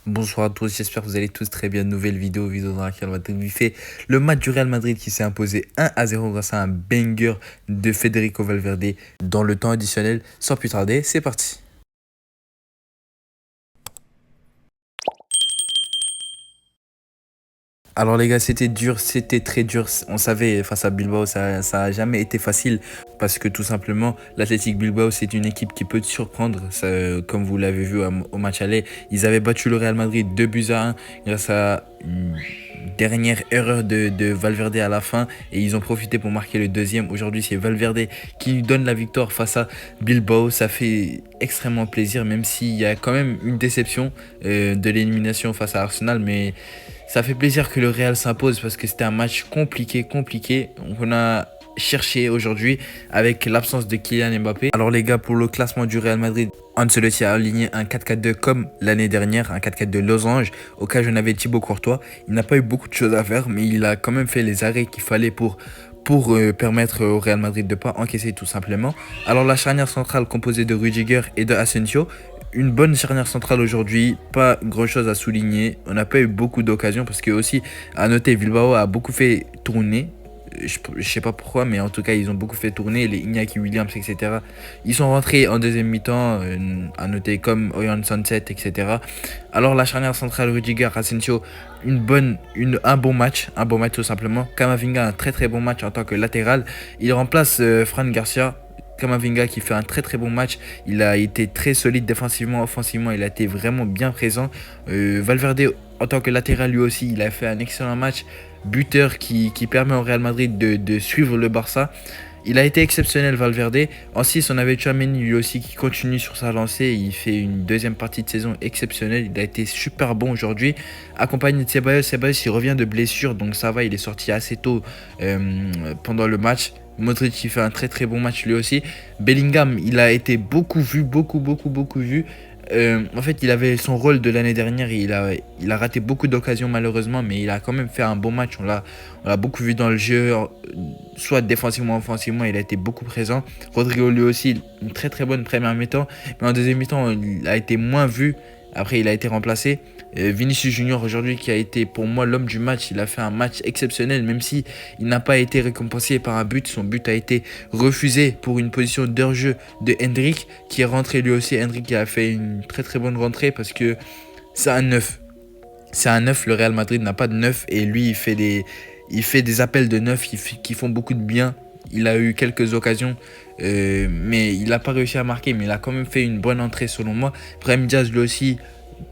Bonsoir à tous, j'espère que vous allez tous très bien. Nouvelle vidéo dans laquelle on va débriefer le match du Real Madrid qui s'est imposé 1-0 grâce à un banger de Federico Valverde dans le temps additionnel. Sans plus tarder, c'est parti. Alors les gars, c'était dur, c'était très dur. On savait face à Bilbao, ça a jamais été facile parce que tout simplement, l'Athletic Bilbao, c'est une équipe qui peut te surprendre. Ça, comme vous l'avez vu au match aller, ils avaient battu le Real Madrid 2-1 grâce à une dernière erreur de Valverde à la fin et ils ont profité pour marquer le deuxième. Aujourd'hui, c'est Valverde qui lui donne la victoire face à Bilbao. Ça fait extrêmement plaisir, même s'il y a quand même une déception de l'élimination face à Arsenal, mais ça fait plaisir que le Real s'impose parce que c'était un match compliqué. On a cherché aujourd'hui avec l'absence de Kylian Mbappé. Alors les gars, pour le classement du Real Madrid, Ancelotti a aligné un 4-4-2 comme l'année dernière, un 4-4 de losange. Au cas où j'en avais Thibaut Courtois, il n'a pas eu beaucoup de choses à faire, mais il a quand même fait les arrêts qu'il fallait pour permettre au Real Madrid de ne pas encaisser tout simplement. Alors la charnière centrale composée de Rudiger et de Asensio, une bonne charnière centrale aujourd'hui, pas grand chose à souligner. On n'a pas eu beaucoup d'occasions parce que aussi, à noter, Bilbao a beaucoup fait tourner. Je sais pas pourquoi, mais en tout cas, ils ont beaucoup fait tourner les Iñaki Williams, etc. Ils sont rentrés en deuxième mi-temps, à noter comme Oyan Sunset, etc. Alors, la charnière centrale Rudiger, Asensio, un bon match tout simplement. Camavinga, un très bon match en tant que latéral. Il remplace Fran Garcia. Camavinga qui fait un très bon match. Il a été très solide défensivement, offensivement. Il a été vraiment bien présent. Valverde en tant que latéral lui aussi, il a fait un excellent match. Buteur qui permet au Real Madrid de suivre le Barça. Il a été exceptionnel Valverde. En 6, on avait Tchouaméni lui aussi qui continue sur sa lancée. Il fait une deuxième partie de saison exceptionnelle. Il a été super bon aujourd'hui. Accompagné de Ceballos. Ceballos il revient de blessure. Donc ça va, il est sorti assez tôt pendant le match. Modric qui fait un très bon match lui aussi. Bellingham, il a été beaucoup vu. En fait, il avait son rôle de l'année dernière. Il a raté beaucoup d'occasions malheureusement, mais il a quand même fait un bon match. On l'a beaucoup vu dans le jeu, soit défensivement, offensivement. Il a été beaucoup présent. Rodrigo lui aussi, une très bonne première mi-temps, mais en deuxième mi-temps, il a été moins vu. Après, il a été remplacé. Vinicius Junior aujourd'hui qui a été pour moi l'homme du match. Il a fait un match exceptionnel même si il n'a pas été récompensé par un but. Son but a été refusé pour une position d'hors-jeu de Hendrik qui est rentré lui aussi. Hendrik qui a fait une très bonne rentrée parce que c'est un neuf. C'est un neuf, le Real Madrid n'a pas de neuf et lui il fait des appels de neuf qui font beaucoup de bien. Il a eu quelques occasions, mais il n'a pas réussi à marquer, mais il a quand même fait une bonne entrée selon moi. Brahim Diaz lui aussi,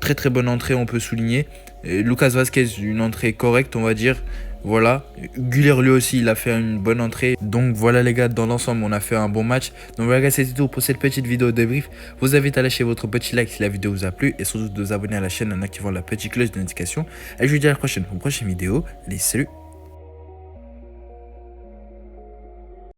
très bonne entrée, on peut souligner. Lucas Vazquez, une entrée correcte, on va dire. Voilà. Güler lui aussi, il a fait une bonne entrée. Donc voilà les gars, dans l'ensemble, on a fait un bon match. Donc voilà, c'était tout pour cette petite vidéo de débrief. Je vous invite à lâcher votre petit like si la vidéo vous a plu et surtout de vous abonner à la chaîne en activant la petite cloche de notification. Et je vous dis à la prochaine pour une prochaine vidéo. Allez, salut!